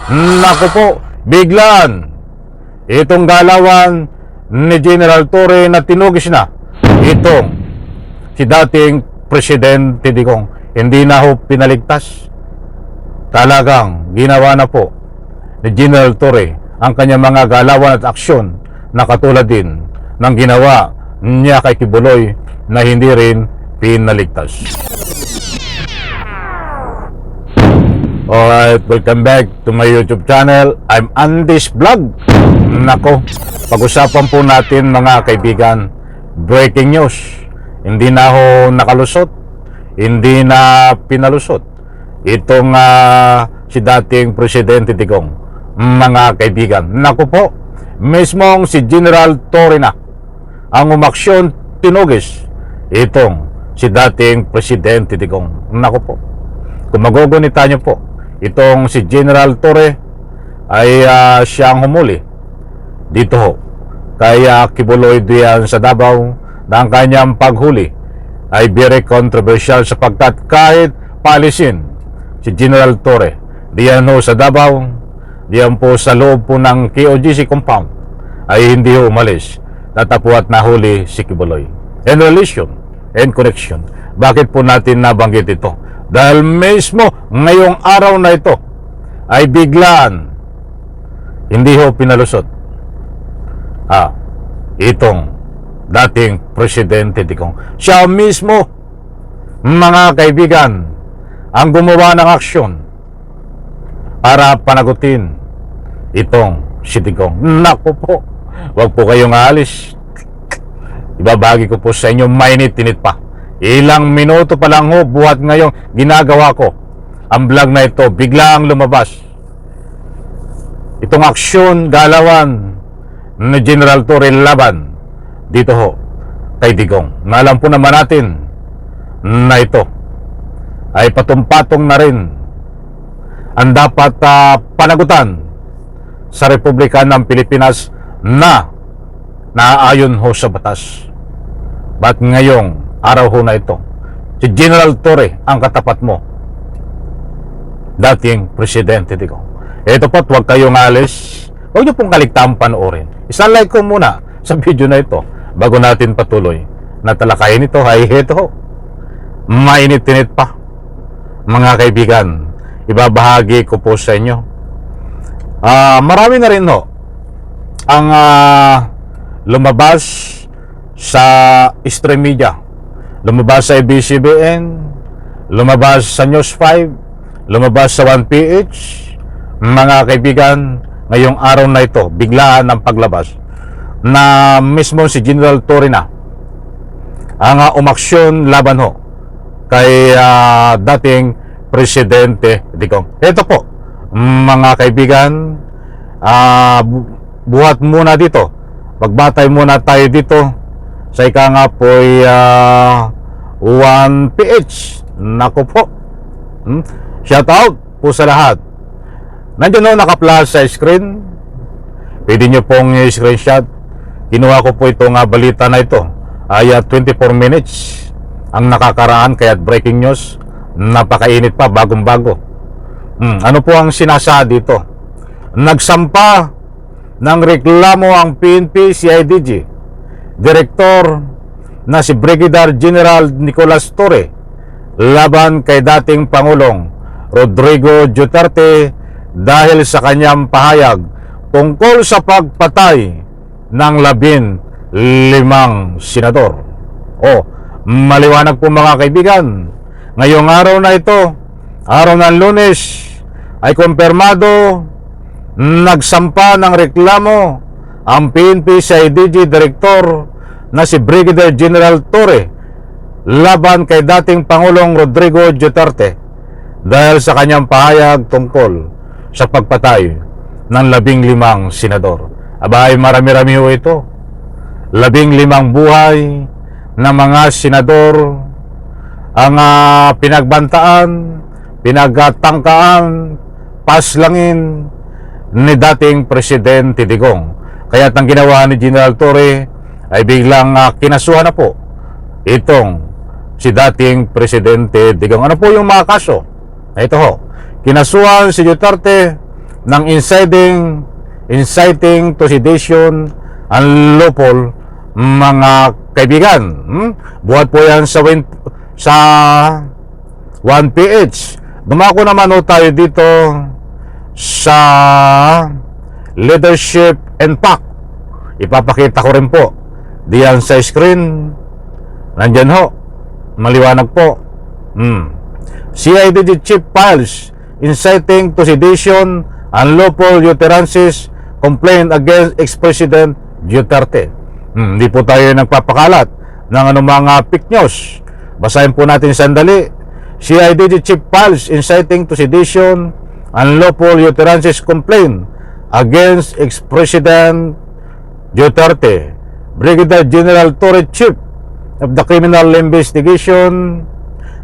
Naku po, biglaan itong galawan ni General Torre na tinugis na itong si dating Presidente Digong. Hindi na ho pinaligtas. Talagang ginawa na po ni General Torre ang kanyang mga galawan at aksyon na katulad din ng ginawa niya kay Kibuloy na hindi rin pinaligtas. Alright, welcome back to my YouTube channel. I'm Andy's Vlog. Nako, pag-usapan po natin mga kaibigan, breaking news. Hindi na ho nakalusot, hindi na pinalusot itong si dating Presidente Digong. Mga kaibigan, nako po, mismong si General Torre na ang umaksyon, tinugis itong si dating Presidente Digong. Nako po, kung magugunita nyo po, itong si General Torre ay siyang humuli dito ho kaya Kibuloy diyan sa Davao na ang kanyang paghuli ay very controversial sapagkat kahit paalisin si General Torre diyan ho sa Davao, diyan po sa loob po ng KOGC compound ay hindi ho umalis, natapuat na huli si Kibuloy. In relation and connection, bakit po natin nabanggit ito? Dahil mismo ngayong araw na ito ay biglaan hindi ho pinalusot itong dating Presidente Digong. Siya mismo, mga kaibigan, ang gumawa ng aksyon para panagutin itong si Digong. Naku po, wag po kayong aalis. Ibabagi ko po sa inyo, mainit-init pa. Ilang minuto pa lang ho, buhat ngayong ginagawa ko ang vlog na ito, biglang lumabas itong aksyon, galawan ni General Torre laban dito ho kay Digong. Alam po naman natin na ito ay patong-patong na rin ang dapat panagutan sa Republika ng Pilipinas na naaayon ho sa batas. Ba't ngayong araw ho na ito, si General Torre ang katapat mo, dating Presidente Digong. Ito po, huwag kayong alis. Huwag niyo pong kaligtaan panoorin. Isang like ko muna sa video na ito bago natin patuloy na talakayin ito. Ay ito ho, mainit-init pa. Mga kaibigan, ibabahagi ko po sa inyo. Marami na rin ho ang lumabas sa stream media. Lumabas sa ABS-CBN, lumabas sa News 5, lumabas sa 1PH. Mga kaibigan, ngayong araw na ito, biglaan ang paglabas na mismo si General Torre na ang umaksyon laban ho kay dating Presidente Digong. Ito po, mga kaibigan, buhat muna dito, magbatay muna tayo dito sa ika nga po 1PH. Naku po, shout out po sa lahat. Nandiyan no, naka-flash sa screen, pwede nyo pong screenshot. Kinuha ko po itong balita na ito ay 24 minutes ang nakakaraan, kaya breaking news, napakainit pa, bagong bago. Ano po ang sinasabi dito? Nagsampa ng reklamo ang PNP CIDG Direktor na si Brigadier General Nicolas Torre laban kay dating Pangulong Rodrigo Duterte dahil sa kanyang pahayag tungkol sa pagpatay ng 15 senador. Maliwanag po mga kaibigan, ngayong araw na ito, araw ng Lunes, ay kumpirmado nagsampa ng reklamo ang PNP CIDG Direktor na si Brigadier General Torre laban kay dating Pangulong Rodrigo Duterte dahil sa kanyang pahayag tungkol sa pagpatay ng 15 senador. Abay, marami-rami ho ito. 15 buhay ng mga senador ang pinagbantaan, pinagtangkaan, paslangin ni dating Presidente Digong. Kaya ang ginawa ni General Torre ay biglang kinasuhan na po itong si dating Presidente Digong. Ano po yung mga kaso? Ito ho, kinasuhan si Duterte ng inciting to sedition unlawful, mga kaibigan. Buhat po yan sa 1PH. Dumako naman ho tayo dito sa leadership and PAC. Ipapakita ko rin po diyan sa screen. Nandyan ho, maliwanag po. CIDG Chief files inciting to sedition, unlawful utterances, complaint against ex-President Duterte. Hindi po tayo nagpapakalat ng anumang fake news. Basahin po natin sandali. CIDG Chief files inciting to sedition, unlawful utterances, complaint against ex-President Duterte. Brigadier General Torre, Chief of the Criminal Investigation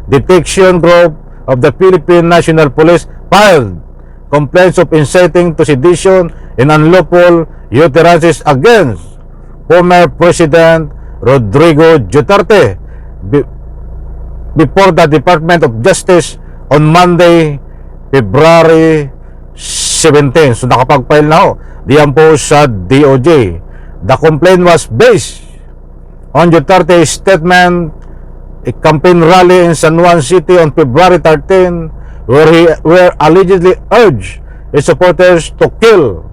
Detection Group of the Philippine National Police, filed complaints of inciting to sedition and unlawful utterances against former President Rodrigo Duterte before the Department of Justice on Monday, February 17. So nakapag-file na ho diyan po sa DOJ. The complaint was based on Duterte's statement a campaign rally in San Juan City on February 13, where allegedly urged his supporters to kill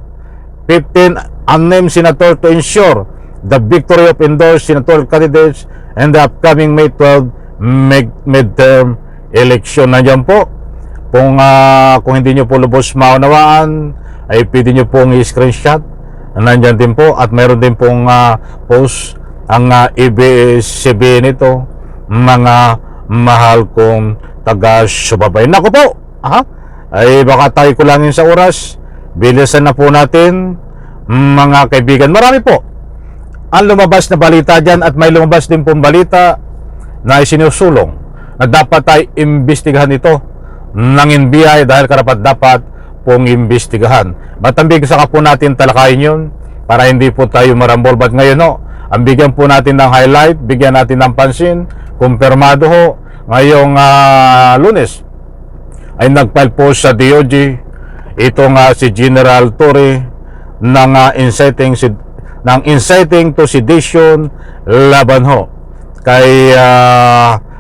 15 unnamed senators to ensure the victory of endorsed senatorial candidates and the upcoming May 12 midterm election. Nandiyan po. Kung hindi nyo po lubos maunawaan, ay pwede nyo pong i-screenshot. Nandiyan din po. At mayroon din pong post ang ABS-CBN nito, mga mahal kong taga-subaybay. Naku po, ay baka tayo kulangin sa oras. Bilisan na po natin, mga kaibigan. Marami po ang lumabas na balita dyan, at may lumabas din pong balita na isinusulong na dapat ay imbestigahan ito ng NBI dahil karapat dapat pong imbestigahan. Matambig sa po natin talakayin yun para hindi po tayo marambol. But ngayon ang bigyan po natin ng highlight, bigyan natin ng pansin. Kumpirmado ho ngayong Lunes ay nagfile po sa DOJ itong si General Torre ng inciting to sedition laban ho kay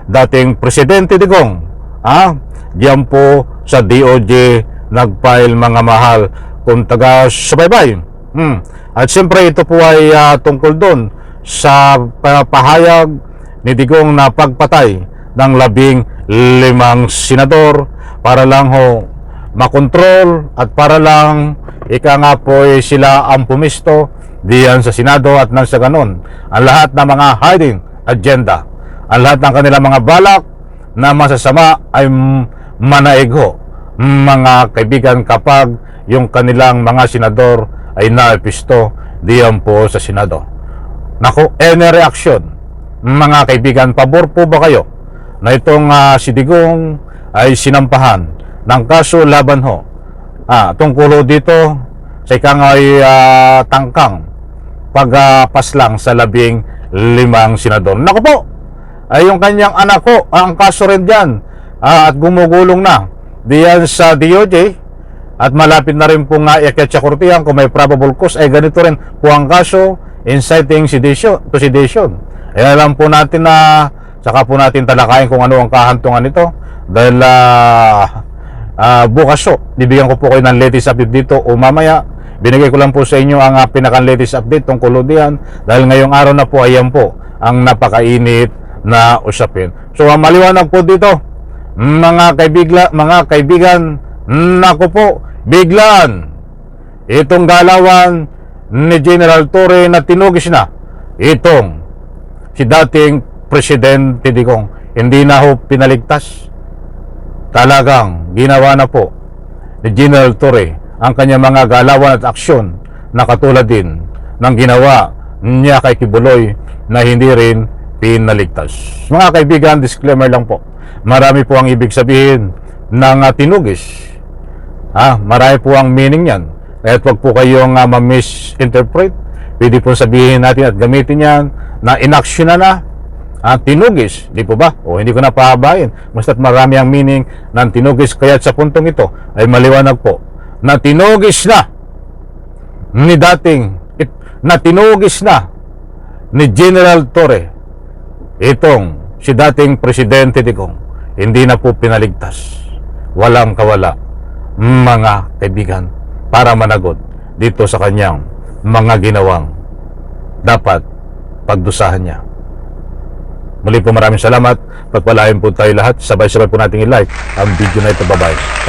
dating Presidente Digong. Diyan po sa DOJ nagfile, mga mahal kung taga-subaybay. At siyempre ito po ay tungkol doon sa pahayag ni Digong na pagpatay ng 15 senador para lang ho makontrol at para lang ika nga po sila ang pumisto diyan sa Senado, at nang sa ganon ang lahat ng mga hiding agenda, ang lahat ng kanilang mga balak na masasama ay manaig ho, mga kaibigan, kapag yung kanilang mga senador ay naipisto diyan po sa Senado. Naku, any reaction, mga kaibigan? Pabor po ba kayo na itong si Digong ay sinampahan ng kaso laban ho tungkol dito sa ikang ay tangkang pagpaslang sa 15 senador? Naku po, ay yung kanyang anak ko ang kaso rin dyan, at gumugulong na diyan sa DOJ, at malapit na rin po nga iakyat sa kortehan kung may probable cause. Ay ganito rin po ang kaso, inciting to sedition. Ay alam po natin na saka po natin talakayin kung ano ang kahantungan nito, dahil bukas bibigyan ko po kayo ng latest update dito, o mamaya binigay ko lang po sa inyo ang pinaka-latest update tungkol diyan, dahil ngayong araw na po ayan po ang napakainit na usapin. So maliwanag po dito, mga kaibigan, naku po, biglaan itong galawan ni General Torre na tinugis na itong si dating Presidente Digong. Hindi na ho pinaligtas. Talagang ginawa na po ni General Torre ang kanyang mga galawan at aksyon na katulad din ng ginawa niya kay Kibuloy na hindi rin pinaligtas. Mga kaibigan, disclaimer lang po. Marami po ang ibig sabihin ng tinugis. Marami po ang meaning yan. Kaya wag po kayong ma-misinterpret. Pwede po sabihin natin at gamitin yan na inaksyon na tinugis, di po ba? O hindi ko na pahabain. Basta't marami ang meaning ng tinugis. Kaya sa puntong ito ay maliwanag po na tinugis na ni General Torre itong si dating Presidente Digong, hindi na po pinaligtas. Walang kawala, mga kaibigan, para managot dito sa kanyang mga ginawang dapat pagdusahan niya. Muli po maraming salamat. Pagpalain po tayo lahat. Sabay-sabay po natin i-like ang video na ito. Bye-bye.